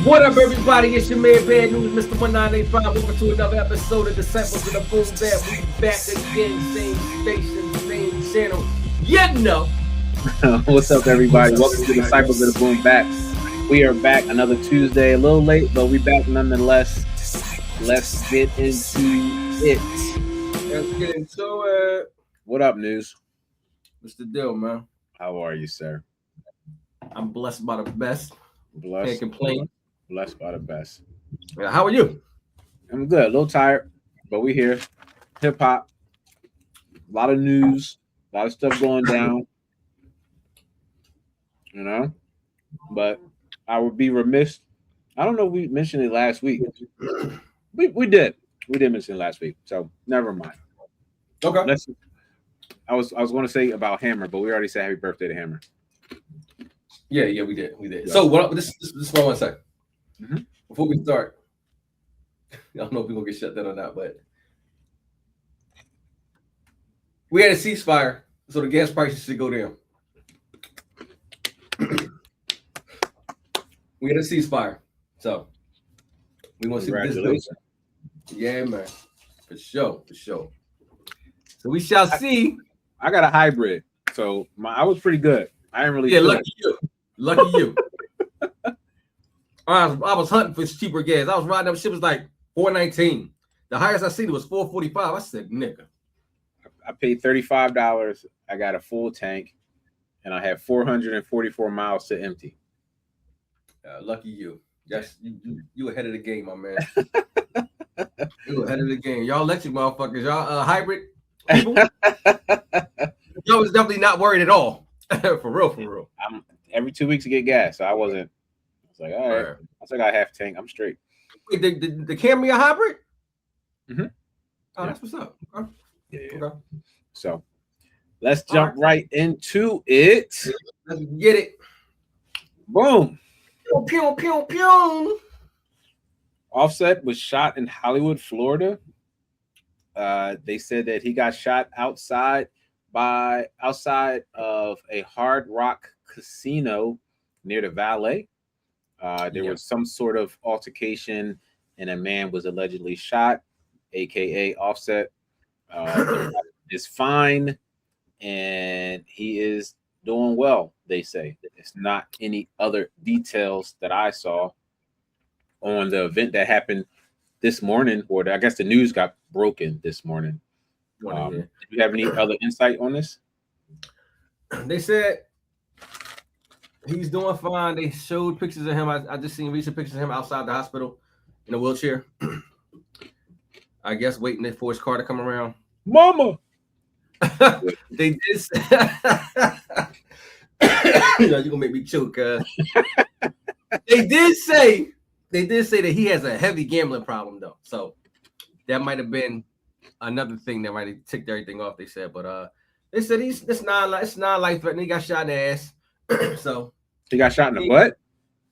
What up, everybody? It's your man, Bad News, Mr. 1985. Welcome to another episode of Disciples of the Boom Bap. We back again, same station, same channel. You know. What's up, everybody? Welcome to Disciples of the Boom Bap. We are back another Tuesday, a little late, but we back nonetheless. Let's get into it. Let's get into it. What up, News? What's the deal, man? How are you, sir? I'm blessed by the best. Blessed. Can't complain. Blessed by the best. How are you? I'm good. A little tired, but we here. Hip hop. A lot of news. A lot of stuff going down. You know? But I would be remiss. I don't know if we mentioned it last week. We did. We did mention it last week. So never mind. Okay. I was going to say about Hammer, but we already said happy birthday to Hammer. Yeah, we did. Yeah. So what this is what I want to say. Mm-hmm. Before we start, I don't know if we're gonna get shut down or not, but we had a ceasefire, so the gas prices should go down. We had a ceasefire, so we want to see what this goes. Yeah, man, for sure. So we shall see. I got a hybrid, so I was pretty good. I didn't really. Yeah, lucky you. I was hunting for cheaper gas. I was riding up. Shit was like $4.19. The highest I seen it was $4.45. I said, nigga. I paid $35. I got a full tank, and I had 444 miles to empty. Lucky you. Yes, you ahead of the game, my man. You ahead of the game. Y'all electric motherfuckers. Y'all hybrid people. Y'all was definitely not worried at all. For real. I'm every 2 weeks to get gas, so I was like, all right. I got half tank. I'm straight. Wait, the Camry a hybrid? Mm-hmm. Oh, that's what's up. Okay. Yeah. Okay. So let's jump right into it. Let's get it. Boom. Pew, pew, pew. Offset was shot in Hollywood, Florida. They said that he got shot outside of a Hard Rock casino near the Valet. There was some sort of altercation, and a man was allegedly shot, aka Offset. Is fine, and he is doing well. They say it's not any other details that I saw on the event that happened this morning, or I guess the news got broken this morning. Do you have any other insight on this? They said he's doing fine. They showed pictures of him. I just seen recent pictures of him outside the hospital in a wheelchair. I guess waiting for his car to come around. Mama. They did say, you're gonna make me choke. They did say that he has a heavy gambling problem though. So that might have been another thing that might have ticked everything off. They said, but they said it's not life threatening. He got shot in the ass. So he got shot in the butt?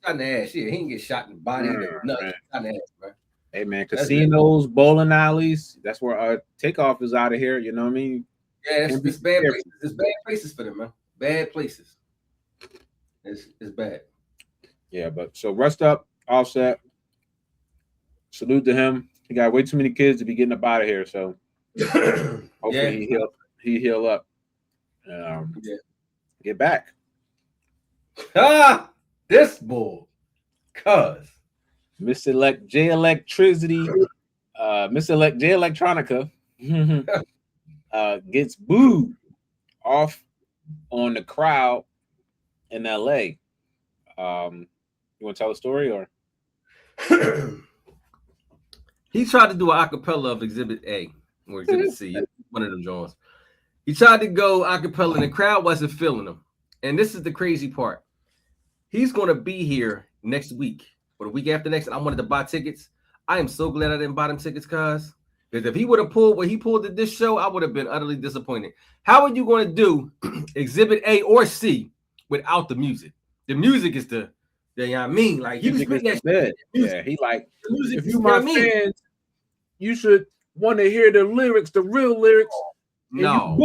Shot in the ass. Yeah, he didn't get shot in the body. Nothing. Shot in the ass, bro. Hey man, casinos, bowling alleys, that's where our takeoff is out of here. You know what I mean? Yeah, it's bad places. It's bad places for them, man. Bad places. It's bad. Yeah, but so rest up, Offset. Salute to him. He got way too many kids to be getting up out of here. So hopefully he heal up. Get back. This bull. Cuz Mr. Elect J Electricity, Mr. Elect J Electronica gets booed off on the crowd in LA. You want to tell the story or? He tried to do an acapella of Exhibit A or Exhibit C, one of them Jones. He tried to go acapella and the crowd wasn't feeling him. And this is the crazy part. He's going to be here next week or the week after next. And I wanted to buy tickets. I am so glad I didn't buy them tickets, cuz. Because if he would have pulled what he pulled at this show, I would have been utterly disappointed. How are you going to do Exhibit A or C without the music? The music is the you know what I mean? Like, he was spitting that shit. Yeah, he like, if you my fans, you should want to hear the lyrics, the real lyrics. No.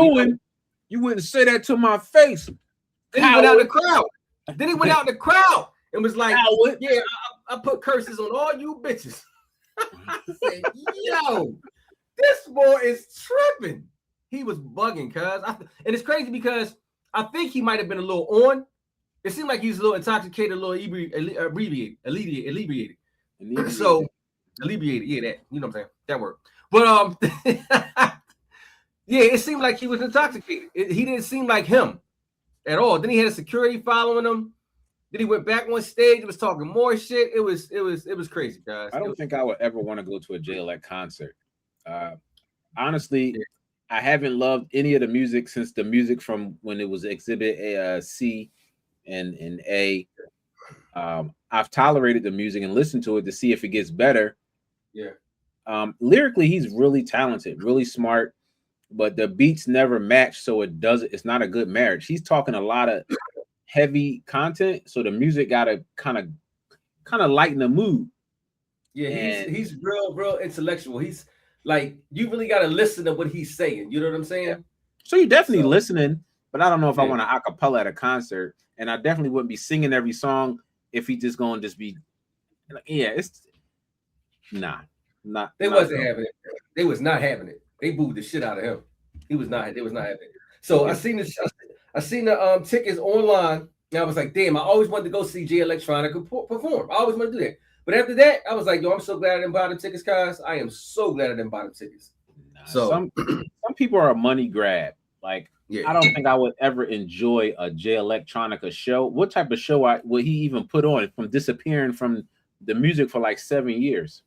You wouldn't say that to my face. Then he went out in the crowd. And and was like, yeah, I put curses on all you bitches. I said, yo, this boy is tripping. He was bugging, cuz. And it's crazy because I think he might have been a little on. It seemed like he was a little intoxicated, a little alleviated. So alleviated, yeah, that, you know what I'm saying? That word. But yeah, it seemed like he was intoxicated. He didn't seem like him at all. Then he had a security following him. Then he went back on stage and was talking more shit. It was crazy, guys. I don't think I would ever want to go to a J-Elect concert. Honestly, I haven't loved any of the music since the music from when it was Exhibit C and A. I've tolerated the music and listened to it to see if it gets better. Yeah. Lyrically, he's really talented, really smart, but the beats never match, so it's not a good marriage. He's talking a lot of heavy content, so the music gotta kind of lighten the mood. Yeah, he's real intellectual. He's like, you really gotta listen to what he's saying. You know what I'm saying? Yeah. So you're definitely listening, but I don't know if I want to acapella at a concert, and I definitely wouldn't be singing every song if he just gonna just be like, it's not. They wasn't having it. They was not having it. They booed the shit out of him. They was not having it. So I seen the tickets online, and I was like, damn, I always wanted to go see Jay Electronica perform. I always want to do that. But after that, I was like, yo, I'm so glad I didn't buy the tickets, guys. I am so glad I didn't buy the tickets. So some people are a money grab. Like, I don't think I would ever enjoy a Jay Electronica show. What type of show would he even put on from disappearing from the music for like 7 years?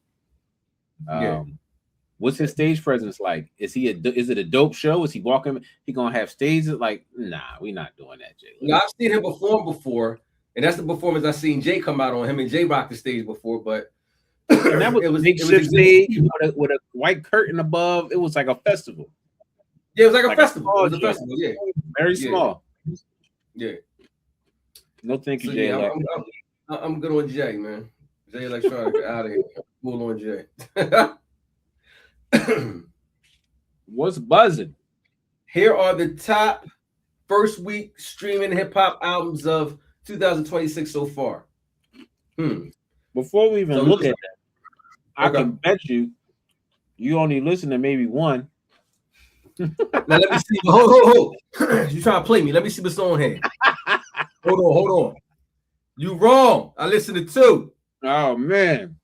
What's his stage presence like? Is it a dope show? Is he walking? He gonna have stages? Like, nah, we not doing that, Jay. No, I've seen him perform before, and that's the performance I seen Jay come out on. Him and Jay rocked the stage before, but and that was a makeshift stage with a white curtain above. It was like a festival. Yeah, it was like a festival. It was a festival. Yeah, very small. Yeah. No, thank you, Jay. I'm good on Jay, man. Jay Electronica out of here. Full on Jay. What's buzzing? Here are the top first week streaming hip hop albums of 2026 so far. Before we even look at that, I can bet you only listen to maybe one. Now let me see. Hold. You trying to play me? Let me see what's on here. Hold on. You wrong. I listened to two. Oh man.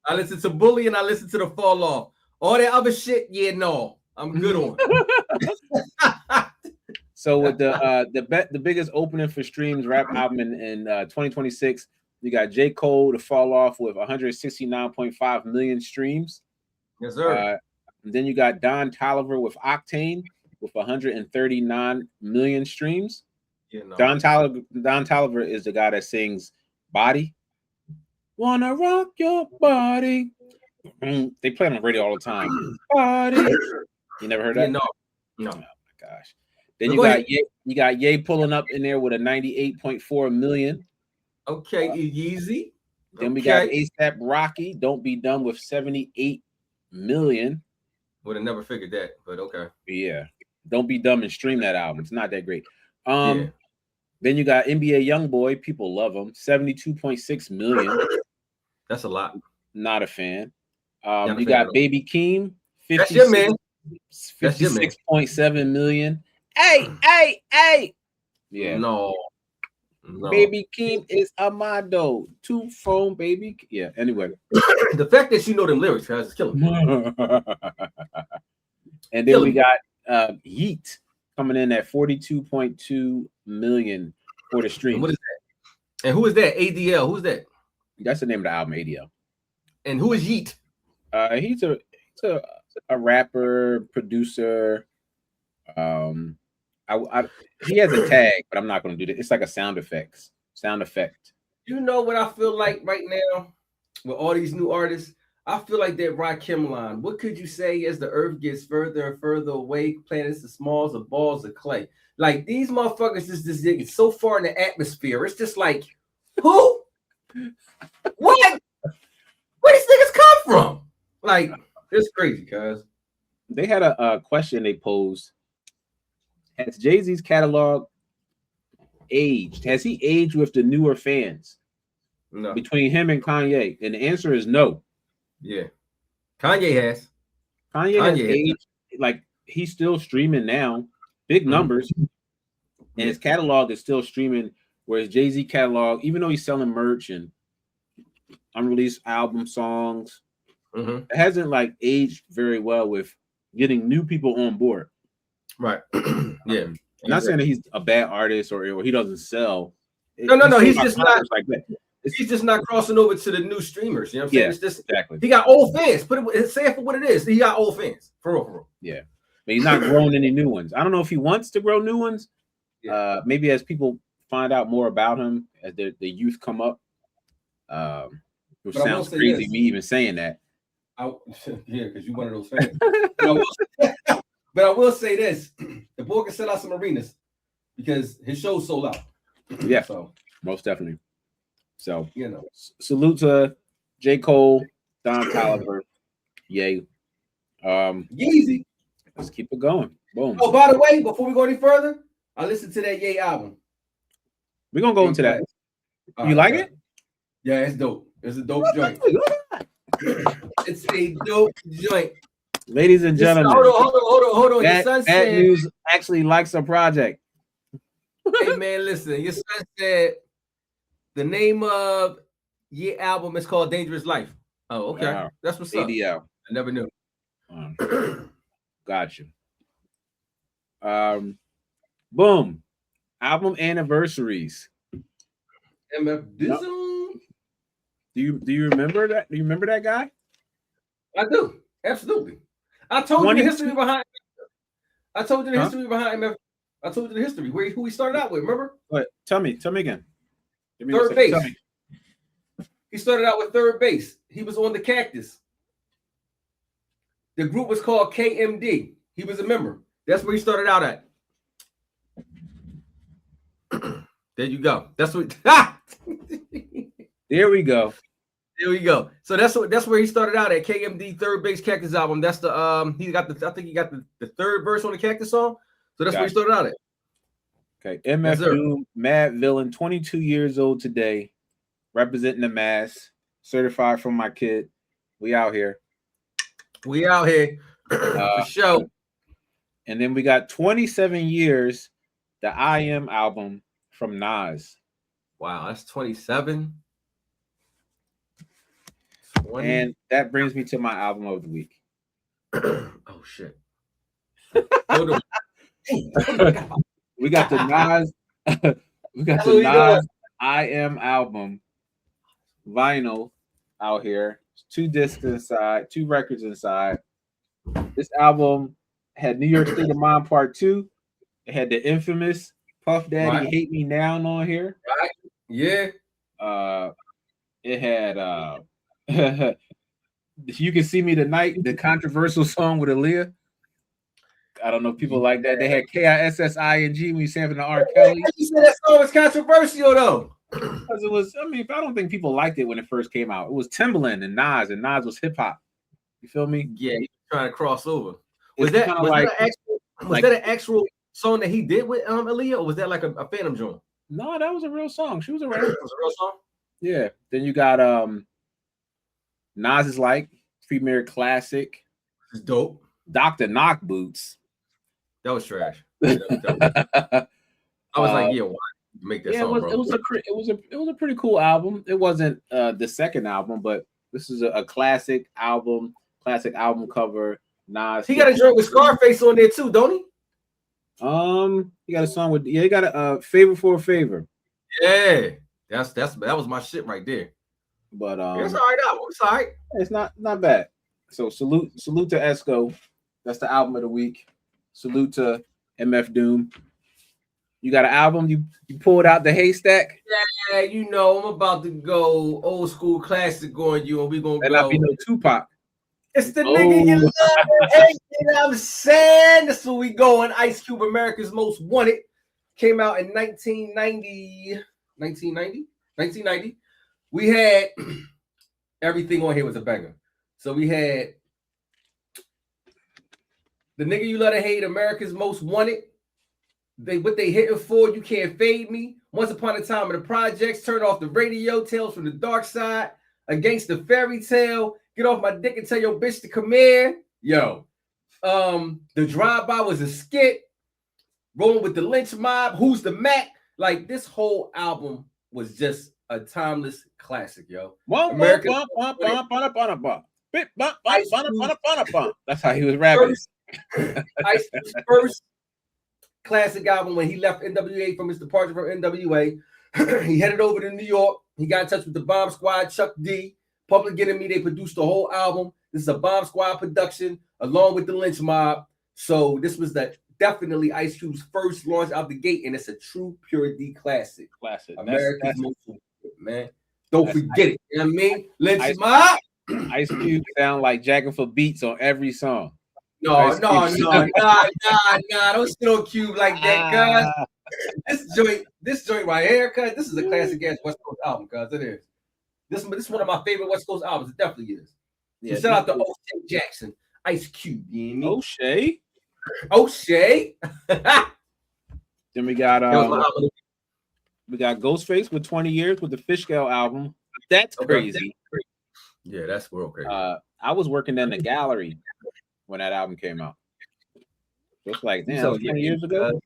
I listened to Bully and I listened to The Fall Off. All that other shit, no. I'm good on. So with the biggest opening for streams rap album in 2026, you got J. Cole, The Fall Off with 169.5 million streams. Yes, sir. Then you got Don Toliver with Octane with 139 million streams. Don Toliver is the guy that sings Body. Wanna rock your body. They play it on the radio all the time. Body. You never heard that? No. Oh my gosh. Then you got Ye pulling up in there with a 98.4 million. Okay, Yeezy. Then we got ASAP Rocky, Don't Be Dumb with 78 million. Would have never figured that, but okay. Yeah. Don't Be Dumb and stream that album. It's not that great. Then you got NBA Youngboy. People love him. 72.6 million. That's a lot. Not a fan. You got Baby Keem. 56.7 million. Hey. Yeah. No. Baby Keem is Amado. 2 phone baby. Yeah. Anyway. The fact that you know them lyrics, guys, is killing me. And then we got Yeet coming in at 42.2 million for the stream. What is that? And who is that? ADL. Who's that? That's the name of the album, ADL. And who is Yeet? He's a rapper, producer. He has a tag, but I'm not going to do that. It's like a sound effect. You know what I feel like right now with all these new artists? I feel like that Rakim line. What could you say as the earth gets further and further away? Planets as small as balls of clay. Like these motherfuckers just get so far in the atmosphere. It's just like, who? What? Where these niggas come from? Like, it's crazy, guys. They had a question they posed. Has Jay-Z's catalog aged? Has he aged with the newer fans? No. between him and Kanye? And the answer is no. Yeah. Kanye has. Kanye has aged. Like, he's still streaming now, big numbers, and his catalog is still streaming. Whereas Jay-Z catalog, even though he's selling merch and unreleased album songs, it hasn't like aged very well with getting new people on board. Right. Yeah. I'm not saying that he's a bad artist or he doesn't sell. No. He's just not like that. He's just not crossing over to the new streamers. You know what I'm saying? It's just exactly. He got old fans. Say it for what it is. He got old fans. For real. Yeah. But he's not growing any new ones. I don't know if he wants to grow new ones. Yeah. Maybe as people find out more about him, as the youth come up. Which sounds crazy, me even saying that. Yeah, because you're one of those fans. But I will say this: the boy can sell out some arenas because his show's sold out. Yeah, so most definitely. So salute to J. Cole, Don Toliver, yay. Yeezy. Let's keep it going. Boom. Oh, by the way, before we go any further, I listened to that Ye album. We're gonna go into that. You like it? Yeah, it's dope. It's a dope joint. It's a dope joint. Ladies and gentlemen, hold on. Your son said News actually likes a project. Hey man, listen. Your son said the name of your album is called Dangerous Life. Oh, okay. Wow. That's what's up. ADL. I never knew. Gotcha. Boom. Album Anniversaries. MF Nope. Do you remember that? Do you remember that guy? I do. Absolutely. I told you the history behind. I told you the history behind MF. I told you the history who he started out with. Remember? What? Tell me again. Third base. He started out with third base. He was on the Cactus. The group was called KMD. He was a member. That's where he started out at. There you go. That's what. There we go. There we go. So that's where he started out at. KMD Third Base Cactus album. That's the I think he got the third verse on the Cactus song. So that's where he started out at. Okay. MF Doom, Mad Villain, 22 years old today, representing the mass, certified from my kid. We out here. We out here for sure. And then we got 27 years, the I Am album from Nas. Wow, that's 27. 20. And that brings me to my album of the week. Oh shit. We got the Nas. We got the Nas I Am album vinyl out here. 2 discs inside, 2 records inside. This album had New York State of Mind Part 2. It had the infamous Puff Daddy Hate Me Now on here. Right. Yeah. It had You Can See Me Tonight, the controversial song with Aaliyah. I don't know if people like that. They had KISSING when you sampling the R. Kelly. You said that song was controversial though. Because it was, I mean, I don't think people liked it when it first came out. It was Timbaland and Nas was hip hop. You feel me? Yeah, he was trying to cross over. Was that an actual song that he did with Aaliyah, or was that like a Phantom joint? No, that was a real song. She was a rapper. It was a real song. Yeah. Then you got Nas is Like, premier classic. It's dope. Dr. Knock Boots. That was trash. I was like, yeah, why make that song? It was a pretty cool album. It wasn't the second album, but this is a classic album cover. Nas. He got a joint with Scarface on there too, don't he? He got a song with he got a Favor for a Favor. Yeah, that was my shit right there. But it's all right album. It's all right. It's not bad. So salute to Esco. That's the album of the week. Salute to MF Doom. You got an album? You pulled out the haystack? Yeah, you know I'm about to go old school classic on you, and we gonna go. Be no Tupac. It's the nigga you love and hate, you know what I'm saying? That's where we going. Ice Cube, America's Most Wanted, came out in 1990. We had everything on here was a banger. So we had The Nigga You Love to Hate, America's Most Wanted. what they hitting for? You Can't Fade Me. Once Upon a Time in the Projects. Turn Off the Radio. Tales from the Dark Side. Against the Fairy Tale. Get Off My Dick and Tell Your Bitch to Come Here. Yo. The Drive-By was a skit. Rolling with the Lynch Mob. Who's the Mac? Like, this whole album was just a timeless classic, yo. America. That's how he was rapping. Ice Cube's first classic album when he left NWA from his departure from NWA. He headed over to New York. He got in touch with the Bomb Squad, Chuck D, Public Enemy. They produced the whole album. This is a Bomb Squad production along with the Lynch Mob. So this was definitely Ice Cube's first launch out the gate, and it's a true Pure D classic. America's most man. Don't forget it. You know what I mean? Lynch Mob. Ice Cube sound like jacking for beats on every song. No, don't sit on Cube like that, cuz. This joint right here, cuz, this is a classic ass West Coast album, cuz it is. This is one of my favorite West Coast albums. It definitely is. Yeah, shout out to O'Shea Jackson, Ice Cube. You know what I mean? O'Shea. Then we got Ghostface with 20 years with the Fish Scale album. That's crazy. Yeah, that's real crazy. I was working in the gallery when that album came out. It's like, damn, 20 years ago.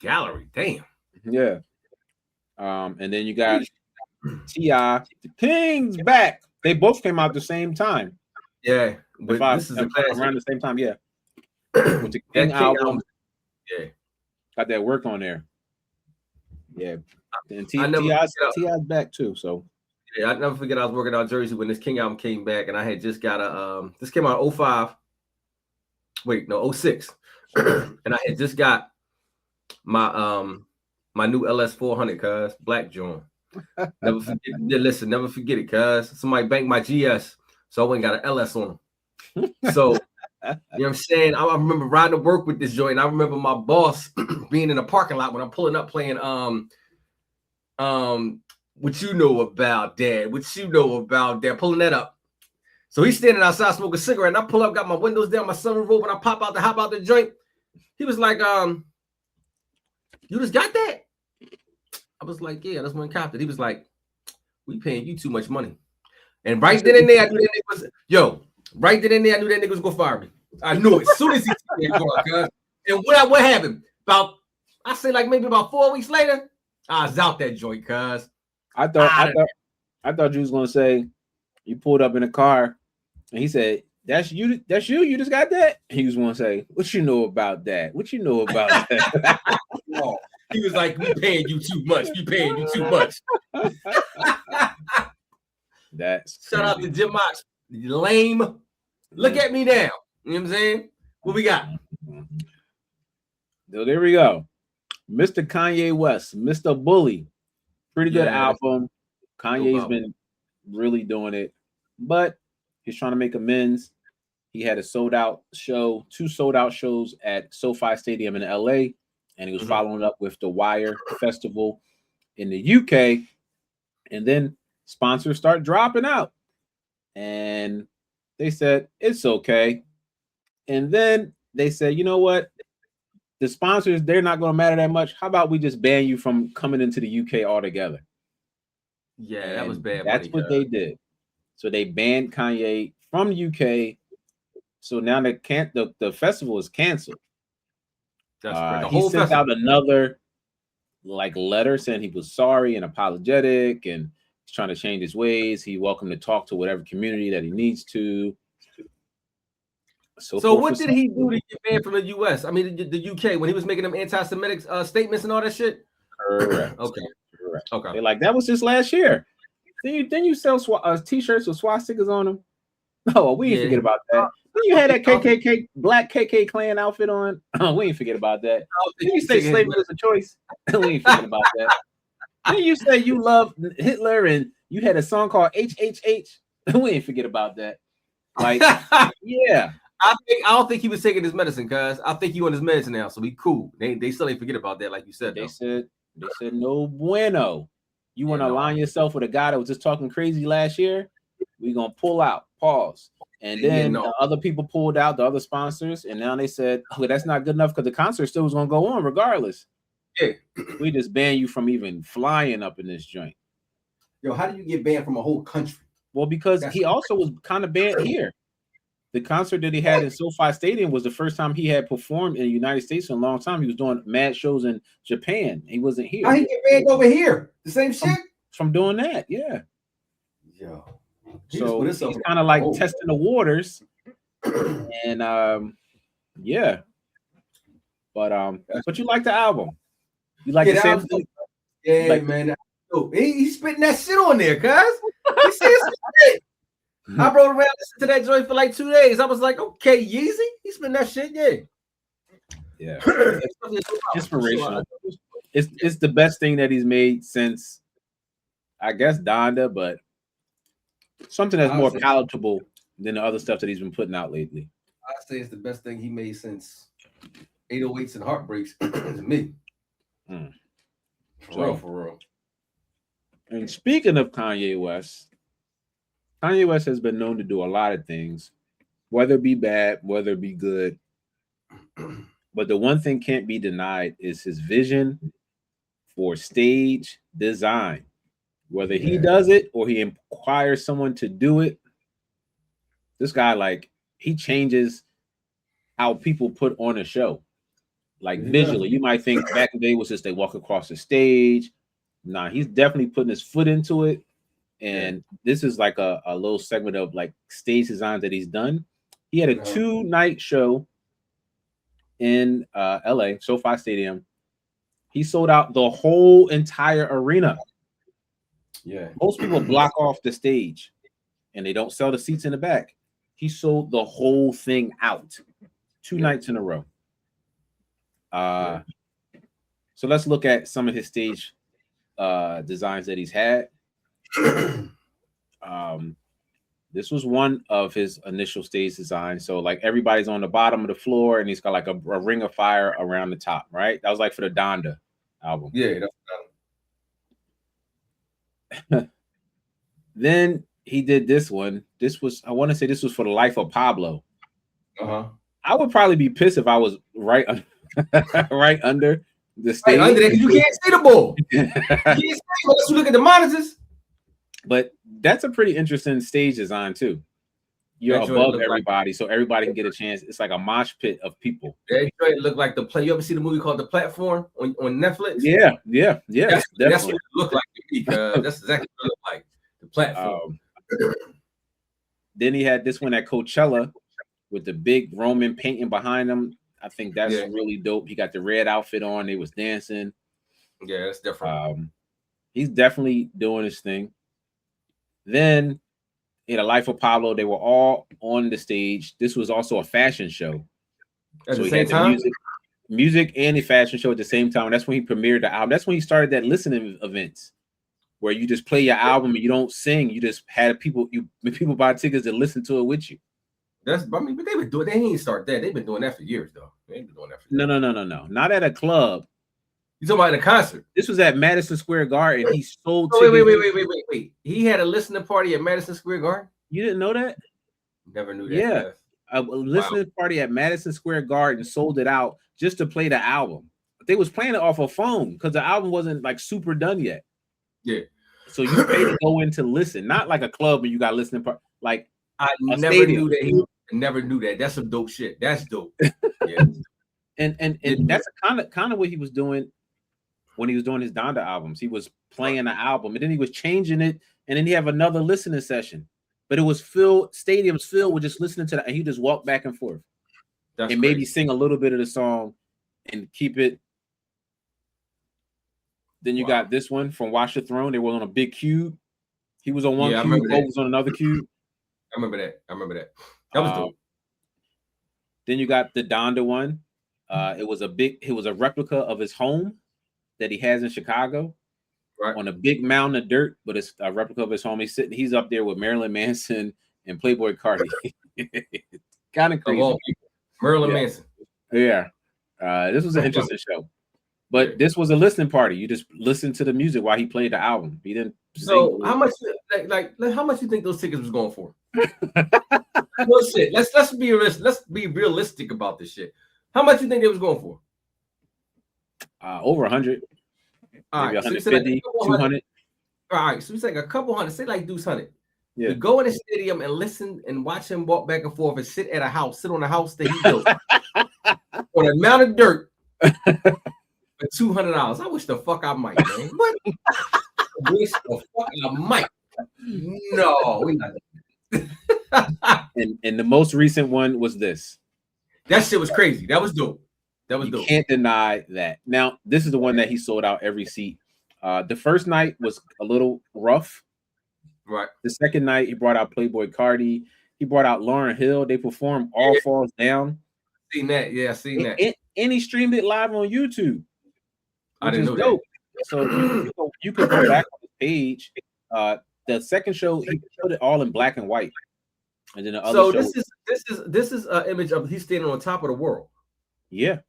Gallery, damn. Yeah. And then you got T.I. The King's back. They both came out the same time. Yeah, but this is around the same time. Yeah. With the King album. Yeah. Got that work on there. Yeah. And T.I.'s back too. So yeah, I never forget I was working out Jersey when this King album came back, and I had just got this came out in 05. Wait, no, 06. And I had just got my my new LS400, cuz Black John. Never forget it, cuz somebody banked my GS, so I went and got an LS on them. So you know what I'm saying? I remember riding to work with this joint, and I remember my boss being in the parking lot when I'm pulling up playing What You Know About Dad, pulling that up. So he's standing outside smoking a cigarette, and I pull up, got my windows down, my sunroof open, I hop out the joint. He was like, you just got that? I was like, yeah, that's when I copped it. He was like, we paying you too much money. And right then and there, I knew that nigga was gonna fire me. I knew it as soon as he took that car, cuz. And what happened? I say like maybe about 4 weeks later, I was out that joint, cuz. I thought you was gonna say you pulled up in a car and he said, That's you, you just got that? He was gonna say, what you know about that? What you know about that? Oh, he was like, we paying you too much. That's shout out to Jim Mox. Lame. Look at me now. You know what I'm saying? What we got? So there we go. Mr. Kanye West, Mr. Bully. Pretty good album. Kanye's been really doing it, but he's trying to make amends. He had a sold-out show, 2 sold-out shows at SoFi Stadium in LA, and he was following up with the Wire Festival in the UK. And then sponsors start dropping out, and they said it's okay. And then they said, you know what? The sponsors, they're not going to matter that much. How about we just ban you from coming into the UK altogether? Yeah, and that was bad. That's what they did. So they banned Kanye from the UK. So now the festival is canceled. That's he sent out another letter saying he was sorry and apologetic, and he's trying to change his ways. He welcome to talk to whatever community that he needs to. So what did he do to get banned from the US? I mean, the UK, when he was making them anti-Semitic statements and all that shit? Correct. Okay. They're like, that was just last year. Then you sell t-shirts with swastikas on them. Oh, we didn't forget about that. Then you had that KKK black KK clan outfit on. Oh, we didn't forget about that. Then you say slavery was a choice. We ain't forget about that. Then you say you love Hitler and you had a song called HHH. We ain't forget about that. Like, yeah. I don't think he was taking his medicine, cuz I think he on his medicine now, so we cool. They still ain't forget about that, like you said. They said no bueno. You want to align yourself with a guy that was just talking crazy last year? We're gonna pull out. Pause. And then the other people pulled out, the other sponsors, and now they said, "Oh, that's not good enough because the concert still was gonna go on regardless." Yeah. We just ban you from even flying up in this joint. Yo, how do you get banned from a whole country? Well, because he also was kind of banned here. The concert that he had in SoFi Stadium was the first time he had performed in the United States in a long time. He was doing mad shows in Japan. He wasn't here. How he get banned over here? The same shit? From doing that, yeah. Yo. So he's kind of like testing the waters. And yeah. But you like the album. You like the same thing? Yeah, like, man. Yo, he's spitting that shit on there, cuz. He said some shit. I rode around listening to that joint for like 2 days. I was like, okay, Yeezy, he's spitting that shit, yeah. Inspirational. It's the best thing that he's made since, I guess, Donda, but something that's more palatable than the other stuff that he's been putting out lately. I'd say it's the best thing he made since 808s and Heartbreaks to me. For real. And speaking of Kanye West has been known to do a lot of things, whether it be bad, whether it be good. But the one thing can't be denied is his vision for stage design. Whether he does it or he inquires someone to do it, this guy, like, he changes how people put on a show. Like visually, you might think back in the day was just they walk across the stage. Nah, he's definitely putting his foot into it. And this is like a little segment of like stage designs that he's done. He had a 2-night show in LA, SoFi Stadium. He sold out the whole entire arena. Yeah. Most people block off the stage and they don't sell the seats in the back. He sold the whole thing out 2 nights in a row. So let's look at some of his stage designs that he's had. This was one of his initial stage designs. So like everybody's on the bottom of the floor and he's got like a ring of fire around the top, right? That was like for the Donda album. Yeah. Then he did this one. I want to say this was for the Life of Pablo. I would probably be pissed if I was right under the stage. Right under there, you can't see the ball. You can't see unless you look at the monitors. But that's a pretty interesting stage design too. You're above everybody, so everybody can get a chance. It's like a mosh pit of people. That look like the play. You ever see the movie called The Platform on Netflix? Yeah. That's what it looked like to me. That's exactly what it looked like. The Platform. Then he had this one at Coachella with the big Roman painting behind him. I think that's really dope. He got the red outfit on. They was dancing. Yeah, that's different. He's definitely doing his thing. Then in A Life of Pablo, they were all on the stage. This was also a fashion show. At the same time? Music and a fashion show at the same time. That's when he premiered the album. That's when he started that listening events where you just play your album and you don't sing. You just had people buy tickets to listen to it with you. But they would do it. They ain't start that. They've been doing that for years, though. They've been doing that for years. No. Not at a club. You talking about a concert? This was at Madison Square Garden. He sold tickets. Wait. He had a listening party at Madison Square Garden? You didn't know that? Never knew that. Yeah. A listening party at Madison Square Garden, sold it out just to play the album. They was playing it off a phone because the album wasn't like super done yet. Yeah. So you pay to go in to listen, not like a club where you got listening part. Like I never knew that. Never knew that. That's some dope shit. That's dope. Yeah. and that's kind of what he was doing when he was doing his Donda albums. He was playing the album and then he was changing it, and then he have another listening session. But it was stadiums filled with just listening to that, and he just walked back and forth. That's and maybe sing a little bit of the song and keep it. Then you got this one from Watch the Throne. They were on a big cube. He was on one cube, Bo was on another cube. I remember that. That was dope. Then you got the Donda one. It was a replica of his home that he has in Chicago. Right. On a big mountain of dirt, but it's a replica of his home. He's up there with Marilyn Manson and Playboy Cardi. Kind of crazy. Marilyn Manson. Yeah. This was an interesting show. But this was a listening party. You just listened to the music while he played the album. He didn't So how much how much you think those tickets was going for? No shit. Let's be realistic about this shit. How much you think they was going for? Over 100, All maybe right, so you said like 150, 200. All right, so we say like a couple hundred, say like Deuce 100. Yeah. To go in the stadium and listen and watch him walk back and forth and sit on a house that he built on a mound of dirt for $200. I wish the fuck I might, man. What? I wish the fuck I might. No, we not. And the most recent one was this. That shit was crazy. That was dope. That was dope. Can't deny that. Now, this is the one that he sold out every seat. The first night was a little rough. Right. The second night, he brought out Playboy Cardi. He brought out Lauryn Hill. They performed All Falls Down. Seen that. Yeah, seen that. And he streamed it live on YouTube. I didn't know dope. that. So you could go back on the page. The second show, he put it all in black and white. And then the other show, this is an image of he's standing on top of the world. Yeah.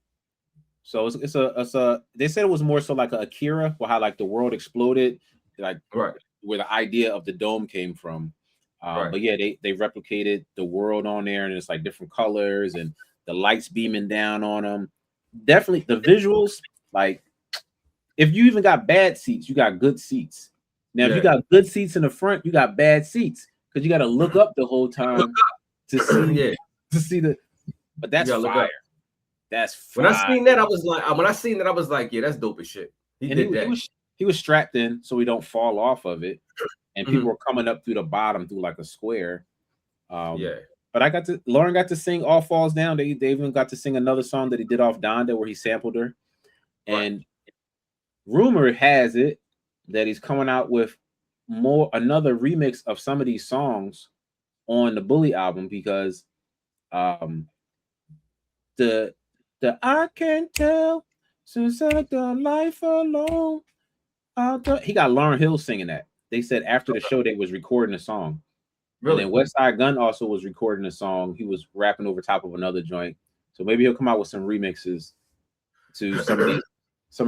So it's a they said it was more so like a Akira, where how like the world exploded, like right where the idea of the dome came from. Right. But yeah, they replicated the world on there, and it's like different colors and the lights beaming down on them. Definitely the visuals. Like if you even got bad seats, you got good seats. Now, if you got good seats in the front, you got bad seats because you got to look up the whole time to see to see the. But that's fire. That's fire. When I seen that, I was like, yeah, that's dope as shit. He was strapped in so he don't fall off of it, and people were coming up through the bottom through like a square. But Lauren got to sing All Falls Down. They even got to sing another song that he did off Donda where he sampled her. And rumor has it that he's coming out with another remix of some of these songs on the Bully album because the I can't tell since I've done life alone. He got Lauryn Hill singing that. They said after the show they was recording a song. Really? And then Westside Gunn also was recording a song. He was rapping over top of another joint. So maybe he'll come out with some remixes to some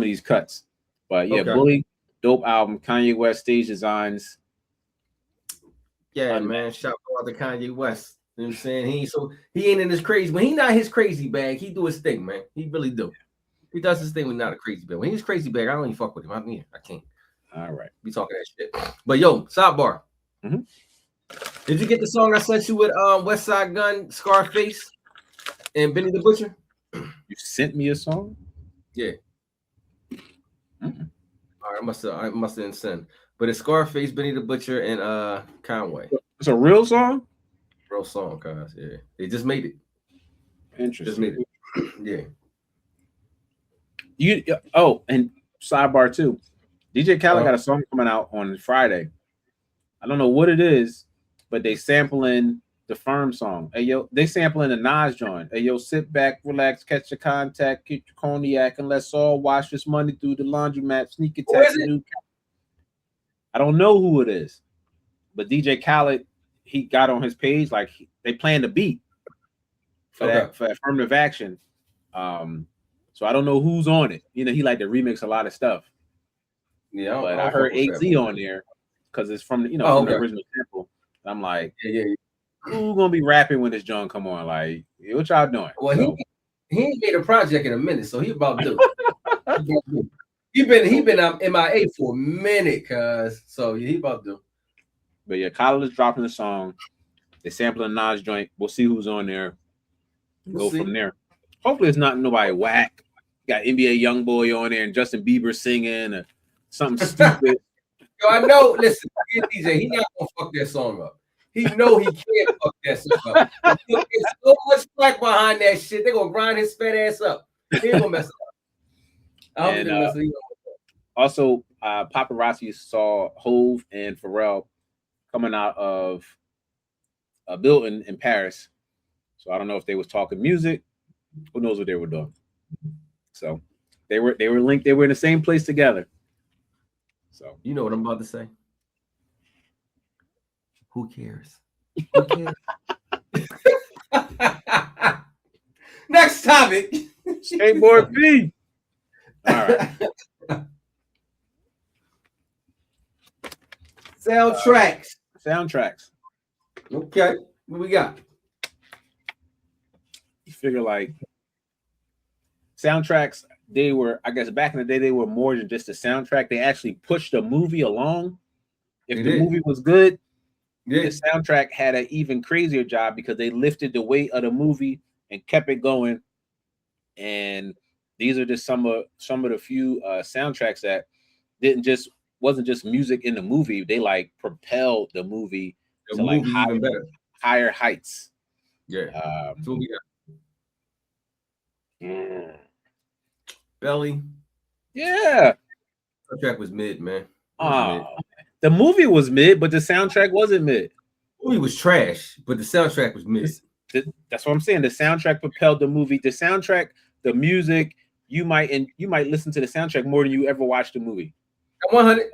of these cuts. But yeah, Bully, dope album. Kanye West stage designs. Yeah, man. Shout out to Kanye West. You know what I'm saying? He ain't in his crazy. When he not his crazy bag, he do his thing, man. He really do. He does his thing when not a crazy bag. When he's crazy bag, I don't even fuck with him. I can't. All right. Be talking that shit. But yo, sidebar. Mm-hmm. Did you get the song I sent you with Westside Gunn, Scarface, and Benny the Butcher? You sent me a song? Yeah. All right, I must have sent. But it's Scarface, Benny the Butcher, and Conway. It's a real song? Real song, guys. Yeah. They just made it. Interesting. Just made it. Yeah. And sidebar too. DJ Khaled got a song coming out on Friday. I don't know what it is, but they sampling the Firm song. Hey yo, they sampling the Nas joint. Hey yo, sit back, relax, catch your contact, get your cognac, and let's all wash this money through the laundromat. Sneak attack. I don't know who it is, but DJ Khaled, he got on his page like they playing the beat for that affirmative action. So I don't know who's on it. You know, he like to remix a lot of stuff. Yeah, but I heard AZ on there because it's from the original sample. I'm like, who gonna be rapping when this John come on? Like, what y'all doing? Well, he ain't made a project in a minute, so he about to do. he been MIA for a minute, cuz so he about to. But yeah, Khaled is dropping the song. They're sampling Nas joint. We'll see who's on there. Go from there. Hopefully, it's not nobody whack. Got NBA YoungBoy on there and Justin Bieber singing or something stupid. Yo, I know. Listen, DJ, he not gonna fuck that song up. He know he can't fuck that song up. There's so much slack behind that shit. They're gonna grind his fat ass up. He ain't gonna mess up. Also, paparazzi saw Hove and Pharrell coming out of a building in Paris. So I don't know if they was talking music. Who knows what they were doing? So they were linked. They were in the same place together. So you know what I'm about to say. Who cares? Who cares? Next topic. Skateboard B. All right. Soundtracks. Okay. What we got? You figure like soundtracks, they were, I guess back in the day, they were more than just a soundtrack. They actually pushed the movie along. If the movie was good, the soundtrack had an even crazier job because they lifted the weight of the movie and kept it going. And these are just some of the few soundtracks that wasn't just music in the movie. They like propelled the movie to like higher heights. Yeah. Belly. Yeah. Soundtrack was mid, man. The movie was mid, but the soundtrack wasn't mid. The movie was trash, but the soundtrack was mid. That's what I'm saying. The soundtrack propelled the movie. The soundtrack, the music, you might listen to the soundtrack more than you ever watched the movie. 100,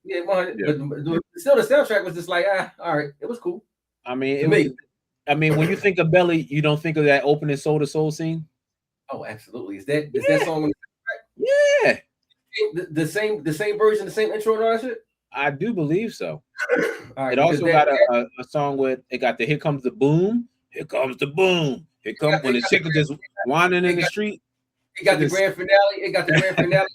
yeah, 100. Yeah. But still, the soundtrack was just like, all right, it was cool. I mean, when you think of Belly, you don't think of that opening Soul to Soul scene. Oh, absolutely. Is that song on the soundtrack? Yeah. The same version, the same intro and all that shit? I do believe so. Right, it also got a song with it got the Here Comes the Boom. Here comes the boom. Here comes when the chick is just wandering in the street. It got the grand finale. It got the grand finale.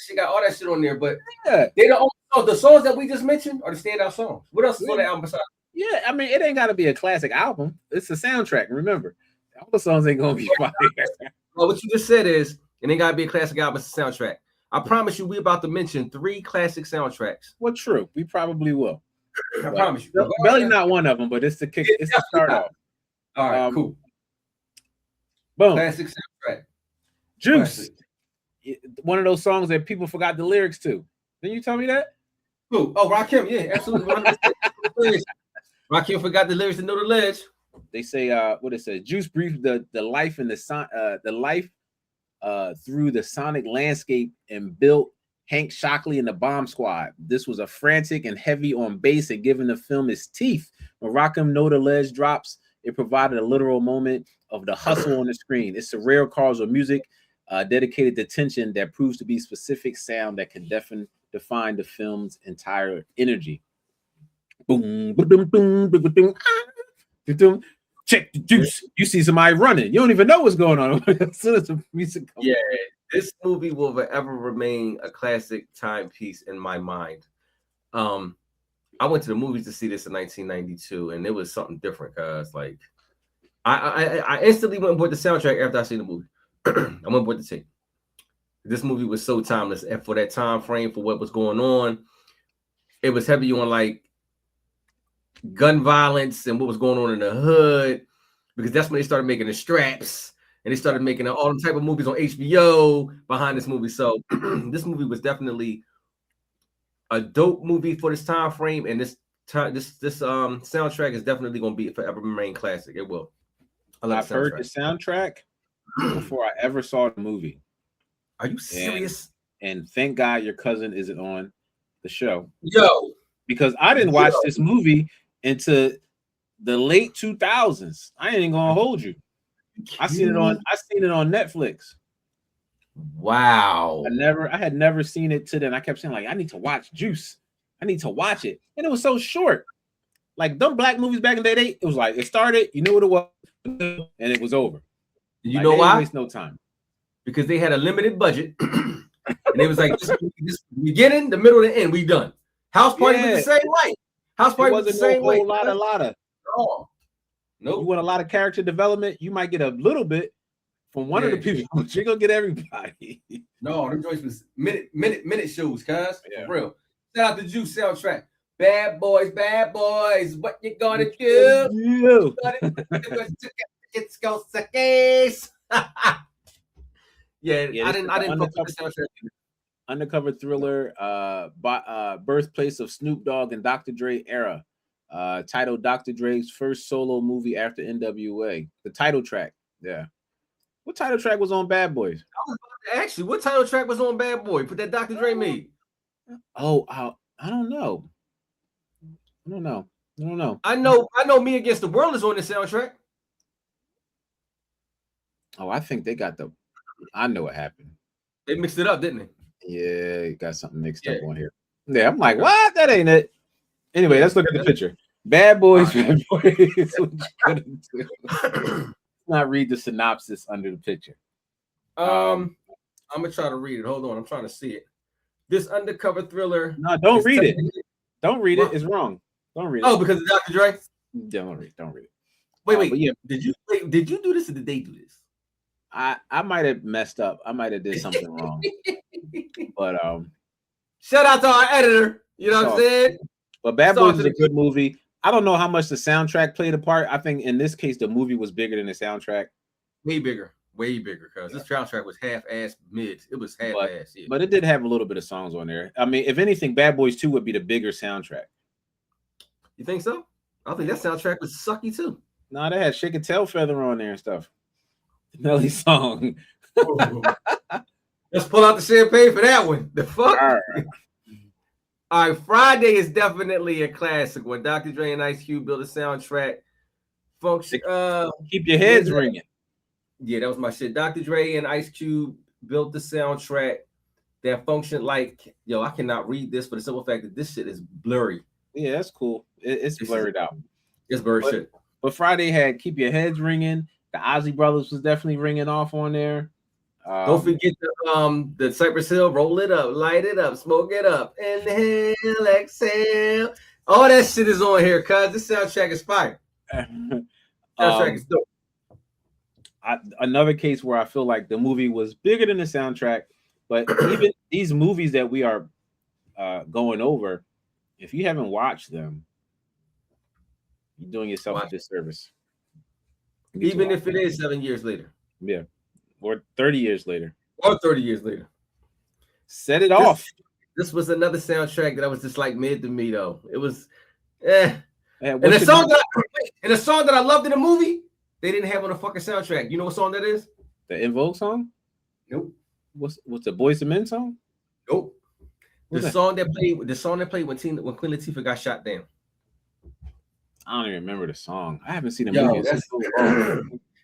She got all that shit on there. But they don't. The songs that we just mentioned are the standout songs. What else is on the album besides? Yeah, I mean, it ain't got to be a classic album. It's a soundtrack. Remember, all the songs ain't gonna be fire. Well, what you just said is it ain't gotta be a classic album. It's a soundtrack. I promise you, we're about to mention 3 classic soundtracks. Well, true. We probably will. I promise you. Belly not one of them, but it's the kick. It's the start off. All right, cool. Boom. Classic soundtrack. Juice. Classic. One of those songs that people forgot the lyrics to. Didn't you tell me that? Who? Oh, Rakim. Yeah, absolutely. Rakim forgot the lyrics to Know the Ledge. They say, what it says, Juice briefed the life and the life through the sonic landscape and built Hank Shockley and the Bomb Squad. This was a frantic and heavy on bass and giving the film its teeth. When Rakim Know the Ledge drops, it provided a literal moment of the hustle on the screen. It's a rare cause of music dedicated to tension that proves to be specific sound that can define the film's entire energy. Boom, boom, boom, boom, boom, boom. Check the juice. You see somebody running. You don't even know what's going on as soon as the music comes. Yeah, this movie will forever remain a classic timepiece in my mind. I went to the movies to see this in 1992, and it was something different. Cause like, I instantly went and bought the soundtrack after I seen the movie. I went and bought the tape. This movie was so timeless, and for that time frame, for what was going on, it was heavy on like gun violence and what was going on in the hood, because that's when they started making the Straps and they started making all the type of movies on HBO behind this movie. So this movie was definitely a dope movie for this time frame, and this soundtrack is definitely going to be forever remain classic. It will. I've heard the soundtrack before I ever saw the movie. Are you serious? And thank God your cousin isn't on the show. Yo, because I didn't watch this movie into the late 2000s. I ain't gonna hold you. I seen it on Netflix. Wow. I had never seen it till then. I kept saying, like, I need to watch Juice. I need to watch it. And it was so short. Like them black movies back in the day, it was like it started, you knew what it was, and it was over. You know why? Waste no time. Because they had a limited budget. And it was like this beginning, the middle, and the end. We done. House Party was the same way. House Party was the same way. Lot of. Oh, no. You want a lot of character development? You might get a little bit from one of the people, but you're gonna get everybody. No, them joints was minute shows, cuz. For real. Shout out the Juice soundtrack. Bad boys, what you gonna do? It's gonna suck ass. Yeah, I didn't fuck with the soundtrack. Undercover Thriller, birthplace of Snoop Dogg and Dr. Dre era, titled Dr. Dre's first solo movie after NWA. The title track, yeah. What title track was on Bad Boys? I was about to ask you, what title track was on Bad Boy? Put that Dr. Dre made. Oh, I don't know. I know Me Against the World is on the soundtrack. Oh, I think they got I know what happened. They mixed it up, didn't they? Yeah, you got something mixed up on here. Yeah, I'm like, what? That ain't it. Anyway, let's look at the picture. Bad Boys, Bad Boys. Let's not read the synopsis under the picture. So I'm gonna try to read it. Hold on, I'm trying to see it. This undercover thriller. No, don't read it. Don't read it. It's wrong. Don't read it. Oh, because of Dr. Dre. Don't read it. Wait. But yeah, did you do this or did they do this? I might have messed up. I might have did something wrong. But shout out to our editor. You know what I'm saying? But Bad Boys is a good movie. I don't know how much the soundtrack played a part. I think in this case the movie was bigger than the soundtrack. Way bigger, because this soundtrack was half-ass mid. It was half-ass. Yeah. But it did have a little bit of songs on there. I mean, if anything, Bad Boys 2 would be the bigger soundtrack. You think so? I think that soundtrack was sucky too. No, they had Shake a Tail Feather on there and stuff. Nelly song. Let's pull out the champagne for that one. The fuck? All right, Friday is definitely a classic when Dr. Dre and Ice Cube built a soundtrack. Function. Keep your heads ringing. Yeah, that was my shit. Dr. Dre and Ice Cube built the soundtrack that functioned like, yo, I cannot read this for the simple fact that this shit is blurry. Yeah, that's cool. It's blurred out. It's blurry shit. But Friday had Keep Your Heads Ringing. The Ozzy Brothers was definitely ringing off on there. Don't forget the Cypress Hill, Roll It Up, Light It Up, Smoke It Up, Inhale, Exhale. All that shit is on here, cuz this soundtrack is fire. Soundtrack is dope. Another case where I feel like the movie was bigger than the soundtrack, but even these movies that we are going over, if you haven't watched them, you're doing yourself a disservice. Even if it is 7 years later. Yeah. Or 30 years later. Or 30 years later. Set it off. This was another soundtrack that I was just like mid to me, though. It was, and the song that I loved in the movie, they didn't have on the fucking soundtrack. You know what song that is? The In Vogue song? Nope. What's the Boyz II Men song? Nope. The song that played when Queen Latifah got shot down. I don't even remember the song. I haven't seen the movie.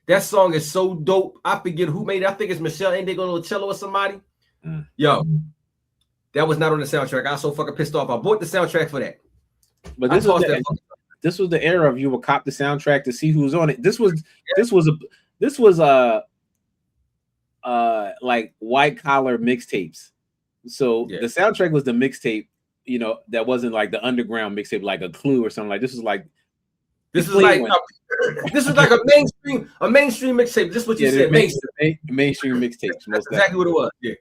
That song is so dope. I forget who made it. I think it's Michelle Indigo Cello or somebody. Yo, that was not on the soundtrack. I was so fucking pissed off. I bought the soundtrack for that. But this was the era of you would cop the soundtrack to see who's on it. This was like white collar mixtapes. So the soundtrack was the mixtape, you know, that wasn't like the underground mixtape like a Clue or something. Like this was like this is like a mainstream mixtape. Just what you said, mainstream mixtapes. That's exactly what it was. Yeah,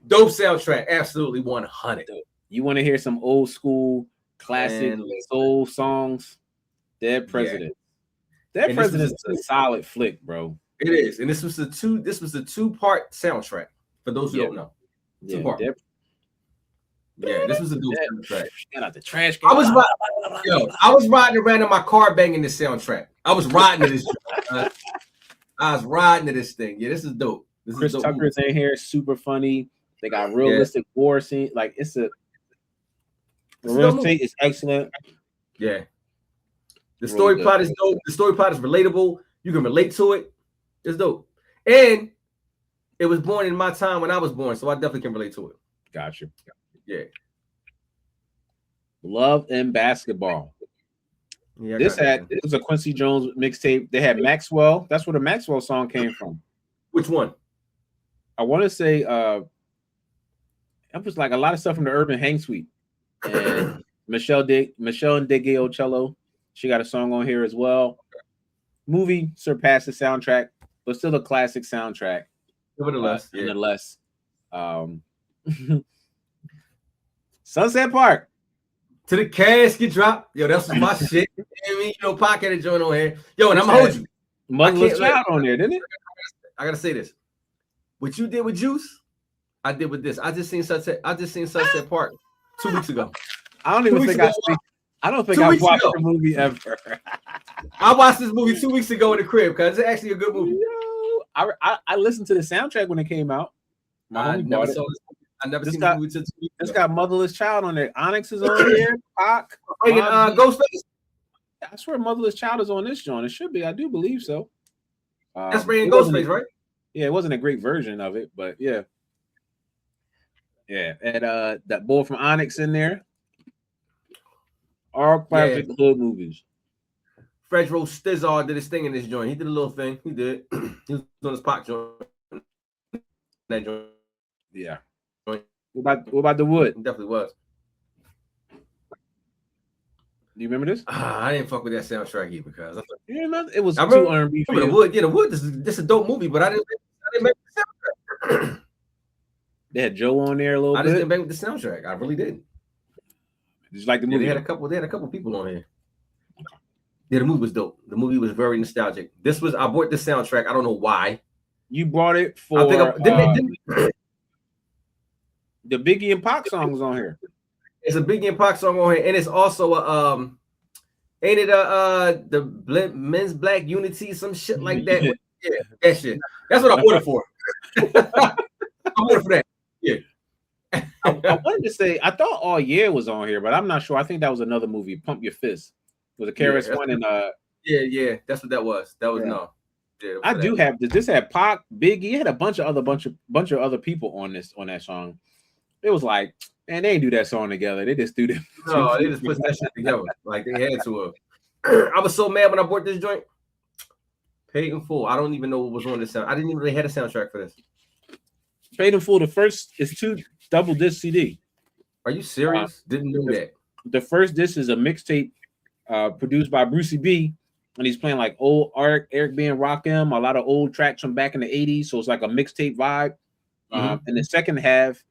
dope soundtrack, absolutely 100. You want to hear some old school classic soul songs? Dead President. Dead President is a solid flick, bro. It is, and this was a 2-part soundtrack. For those who don't know, 2-part. Yeah, this was a dope soundtrack. Got out the trash. I was riding around in my car banging this soundtrack. I was riding to this. I was riding to this thing. Yeah, this is dope. Chris Tucker's in here, super funny. They got realistic war scene. Like the real estate is excellent. Yeah, the story plot is dope. The story plot is relatable. You can relate to it. It's dope, and it was born in my time when I was born, so I definitely can relate to it. Gotcha. Yeah. Love and Basketball. Yeah, it was a Quincy Jones mixtape. They had Maxwell. That's where the Maxwell song came from. Which one? I want to say it was like a lot of stuff from the Urban Hang Suite. And Michelle Ndegeocello, she got a song on here as well. Movie surpassed the soundtrack, but still a classic soundtrack. Nonetheless. Sunset Park. To the casket drop. Yo, that's my shit. You know what I mean? You know, Pocket and joint on here. Yo, and I'm gonna hold you. Motherless Child on there, didn't it? I gotta say this. What you did with Juice, I did with this. I just seen Sunset Park 2 weeks ago. I don't think I watched the movie ever. I watched this movie 2 weeks ago in the crib because it's actually a good movie. I listened to the soundtrack when it came out. I never seen the movie until 2 weeks ago. It's got Motherless Child on there. Onyx is on here. Pac. Ghostface. I swear Motherless Child is on this joint. It should be. I do believe so. That's Ray Ghostface, right? Yeah, it wasn't a great version of it, but yeah. Yeah, and that boy from Onyx in there. All classic hood movies. Fredro Stizard did his thing in this joint. He did a little thing. He did. He was on his Pac joint. That joint. Yeah. Joint. What about the Wood? It definitely was. Do you remember this? I didn't fuck with that soundtrack either because It was I too R&B for remember you. the Wood. Yeah, the Wood. This is a dope movie, but I didn't make the soundtrack. They had Joe on there a little I bit. just didn't make the soundtrack. I really did. Did you like the movie? Yeah, they had a couple people on here. Yeah, the movie was dope. The movie was very nostalgic. I bought the soundtrack. I don't know why. You brought it for the Biggie and Pac songs on here. It's a Biggie and Pac song on here, and it's also a ain't it the Men's Black Unity, some shit like that. Yeah, that shit. That's what I bought it for. I bought it for that. Yeah. I wanted to say I thought All Year was on here, but I'm not sure. I think that was another movie, Pump Your Fist. It was a KRS One and yeah, that's what that was. That was no. Yeah, I do have this. This had Pac, Biggie. It had a bunch of other people on that song. It was like, man, they didn't do that song together. They just do that. No, they just put that shit together. Like they had to. I was so mad when I bought this joint. Paid in full. I don't even know what was on this sound. I didn't even know they had a soundtrack for this. Paid in full. The first is 2 double disc CD. Are you serious? Didn't know that. The first disc is a mixtape produced by Brucey B, and he's playing like old Eric B and Rakim, a lot of old tracks from back in the 80s. So it's like a mixtape vibe. And the second half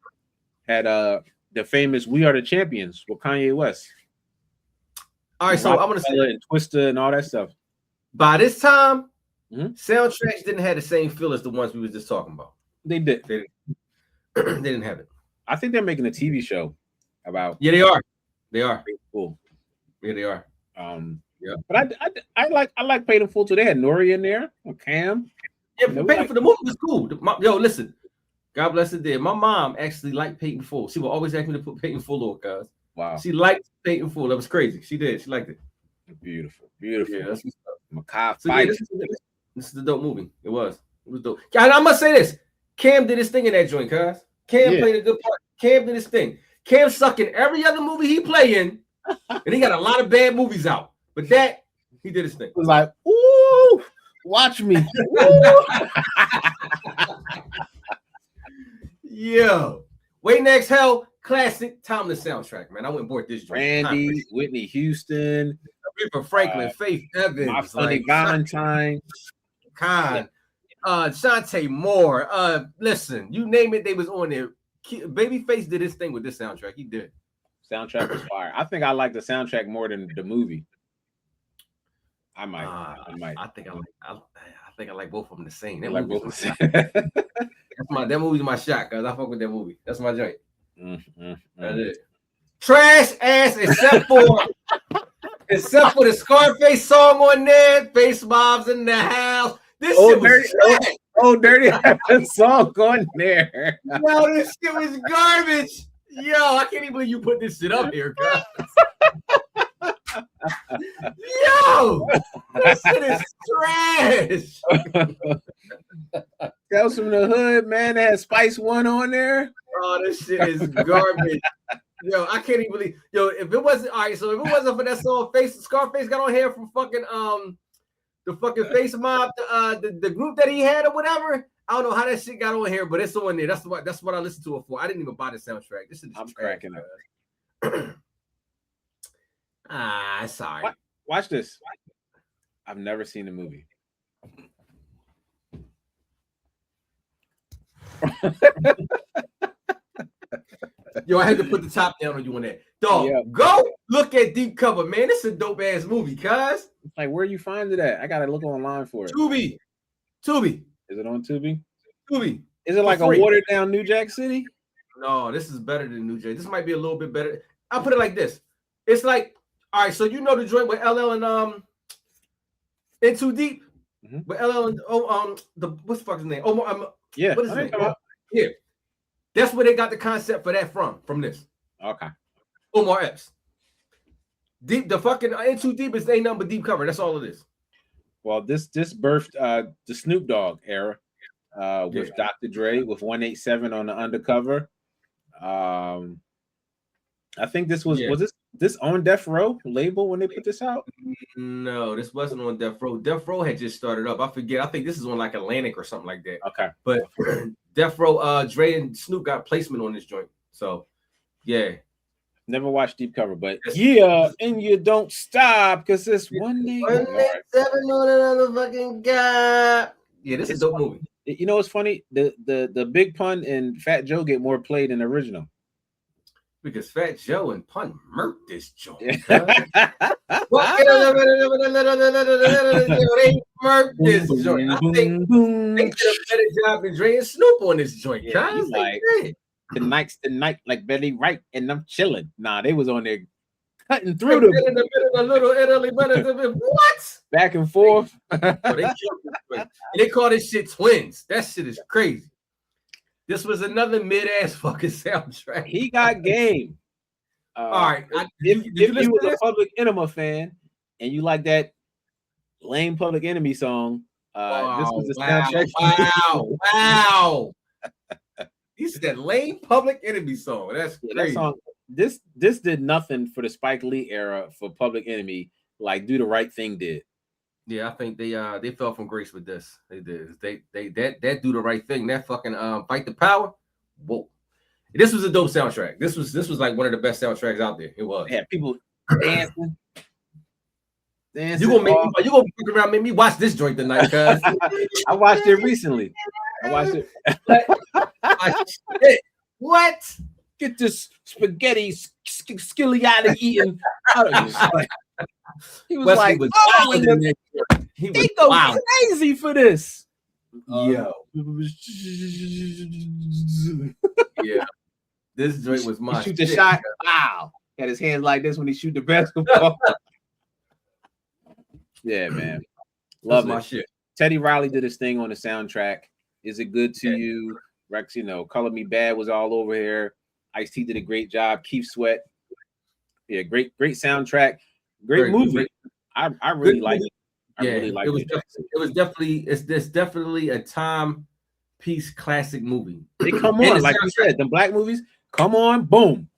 had the famous "We Are the Champions" with Kanye West. All right, so I'm gonna say and Twister and all that stuff. By this time, soundtracks didn't have the same feel as the ones we were just talking about. They did. They didn't have it. I think they're making a TV show about. Yeah, they are. They are. Cool. Yeah, they are. Yeah. But I like Paid in Full too. They had Nori in there or Cam. Yeah, Paid for the movie was cool. Yo, listen. God bless it there. My mom actually liked Paid in Full. She would always ask me to put Paid in Full on, cuz. Wow. She liked Paid in Full. That was crazy. She did. She liked it. Beautiful. Yeah, that's what's up. Macabre so yeah, this is a dope movie. It was dope. And I must say this. Cam did his thing in that joint, cuz. Cam played a good part. Cam did his thing. Cam suck in every other movie he play in, and he got a lot of bad movies out. But that, he did his thing. It was like, ooh, watch me. Yo, Wait Next Hell, classic, timeless soundtrack, man. I went and bought this joint. Randy, Whitney Houston, Aretha Franklin, Faith Evans, My Funny Valentine, Khan, Shantae Moore. Listen, you name it, they was on there. Babyface did his thing with this soundtrack. He did. Soundtrack was fire. I think I like the soundtrack more than the movie. I might. I think I like both of them the same. That like both the same. That movie's my shot, cuz I fuck with that movie. That's my joint. That's it. Trash ass, except for the Scarface song on there. Face mobs in the house. This shit was trash. Dirty had a song on there. Yo, this shit was garbage. Yo, I can't even believe you put this shit up here, guys. Yo, this shit is trash. Tales from the Hood, man. That had Spice One on there. Oh, this shit is garbage. Yo, I can't even believe. Yo, if it wasn't all right, so if it wasn't for that song, Scarface got on here from fucking the fucking Face Mob, the group that he had or whatever. I don't know how that shit got on here, but it's on there. That's what I listened to it for. I didn't even buy the soundtrack. This is cracking up. Sorry. Watch this. I've never seen the movie. Yo, I had to put the top down on you on that. Dog, Go look at Deep Cover, man. This is a dope ass movie, cuz. Like, where you find it at? I gotta look online for it. Tubi. Is it on Tubi? Tubi. Is it like a watered down New Jack City? No, this is better than New Jack. This might be a little bit better. I'll put it like this. It's like, all right, so you know the joint with LL and In Too Deep? With LL and what's the fuck's his name? What is his name? Yeah. That's where they got the concept for that from this. Okay. Omar Epps. The fucking In Too Deep is ain't nothing but Deep Cover. That's all it is. Well, this birthed the Snoop Dogg era with Dr. Dre with 187 on the undercover. I think this was this on Death Row label when they put this out? No, this wasn't on Death Row. Death Row had just started up. I forget. I think this is on like Atlantic or something like that. Okay. But Death Row, Dre and Snoop got placement on this joint. So yeah. Never watched Deep Cover, but yeah, and you don't stop because it's one day. 7 on another fucking guy. Yeah, this is a dope movie. You know what's funny? The Big Pun and Fat Joe get more play than the original. Because Fat Joe and Pun murked this joint. They murked this joint. I think they did a better job than Dre and Snoop on this joint. Yeah, like, tonight's the night, like Betty Wright, and I'm chilling. Nah, they was on there cutting through them. In the middle of Little Italy, what? Back and forth. They call this shit twins. That shit is crazy. This was another mid-ass fucking soundtrack. He got game. All right. If you was a Public Enemy fan and you like that lame Public Enemy song, this was the soundtrack. Wow. He said lame Public Enemy song. That's crazy. That song, this did nothing for the Spike Lee era for Public Enemy like Do the Right Thing did. Yeah, I think they fell from grace with this. They did. That Do the Right Thing. That fucking Fight the Power. Whoa. This was a dope soundtrack. This was like one of the best soundtracks out there. It was. Yeah, people dancing. You gonna fuck around, make me watch this joint tonight, cuz I watched it recently. I watched it. What? Get this spaghetti skilly out of eating. He was Wesley like, he they go crazy for this. Yo. Yeah. This joint was my shoot the shot. Wow. Got his hands like this when he shoot the basketball. Yeah, man. Love my shit. Teddy Riley did his thing on the soundtrack. Is it good to you? Rex, Color Me Bad was all over here. Ice-T did a great job. Keith Sweat. Yeah, great soundtrack. Great movie. I really like it. I really like it. It's definitely a timepiece classic movie. They come on, like you said, them black movies, come on, boom.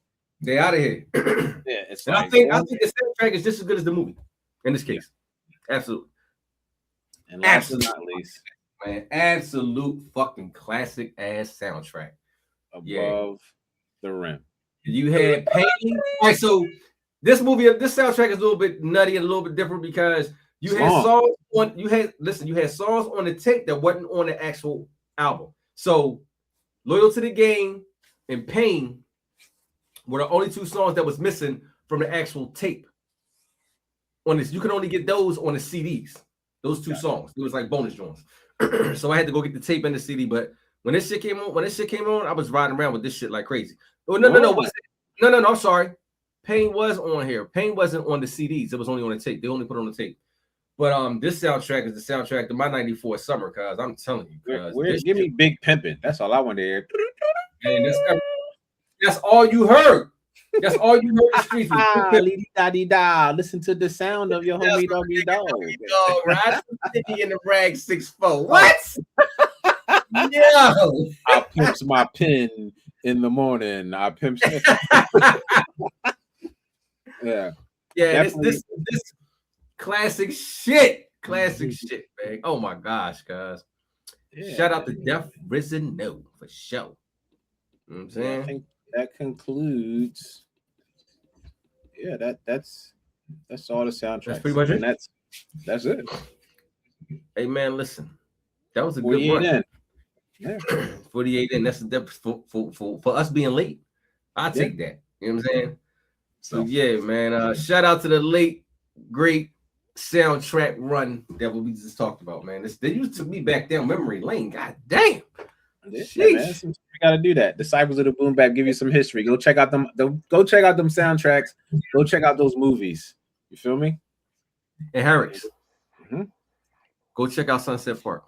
They out of here. Yeah, it's I think the soundtrack is just as good as the movie in this case. Absolutely. And last but not least, man, absolute fucking classic ass soundtrack. Above the Rim. You had Pain. All right, so this soundtrack is a little bit nutty and a little bit different because you had songs on the tape that wasn't on the actual album. So Loyal to the Game and Pain were the only two songs that was missing from the actual tape. On this, you can only get those on the CDs. Those two songs. It was like bonus joints. So I had to go get the tape and the CD. But when this shit came on, I was riding around with this shit like crazy. Oh no, I'm sorry. Pain was on here. Pain wasn't on the CDs. It was only on the tape. They only put it on the tape. But this soundtrack is the soundtrack to my '94 summer, cuz I'm telling you. Give me Big Pimpin'. That's all I want to hear. And that's all you heard. That's all you heard the streets. Listen to the sound of your homie doggy dog. Right? In the rag 6'4". What? Yeah. I pimps my pen in the morning. I pimps. Yeah. This classic shit. Classic shit, man. Oh my gosh, guys. Yeah, shout out to Def Risen No for sure. You know what I'm saying? I think that concludes. Yeah, that's all the soundtrack. That's pretty much it. That's it. Hey man, listen. That was a good one. Yeah. 48 in. That's for us being late. I'll take that. You know what I'm saying? So yeah, man. Shout out to the late, great soundtrack run that we just talked about, man. They used to me back down memory lane. God damn. Yeah, man. You gotta do that. Disciples of the Boom Bap give you some history. Go check out them soundtracks. Go check out those movies. You feel me? And Harris. Mm-hmm. Go check out Sunset Park.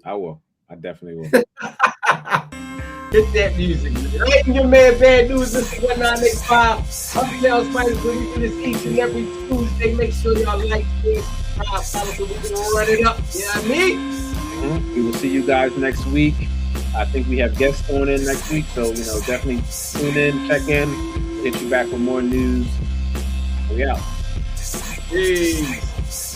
I will. I definitely will. Hit that music. Right in your man, Bad News. This is 1985. Uptown Spiders, we do this each and every Tuesday. Make sure y'all like this. So we can run it up. You know what I mean? Mm-hmm. We will see you guys next week. I think we have guests going in next week, so definitely tune in, check in, get you back with more news. We out. Peace.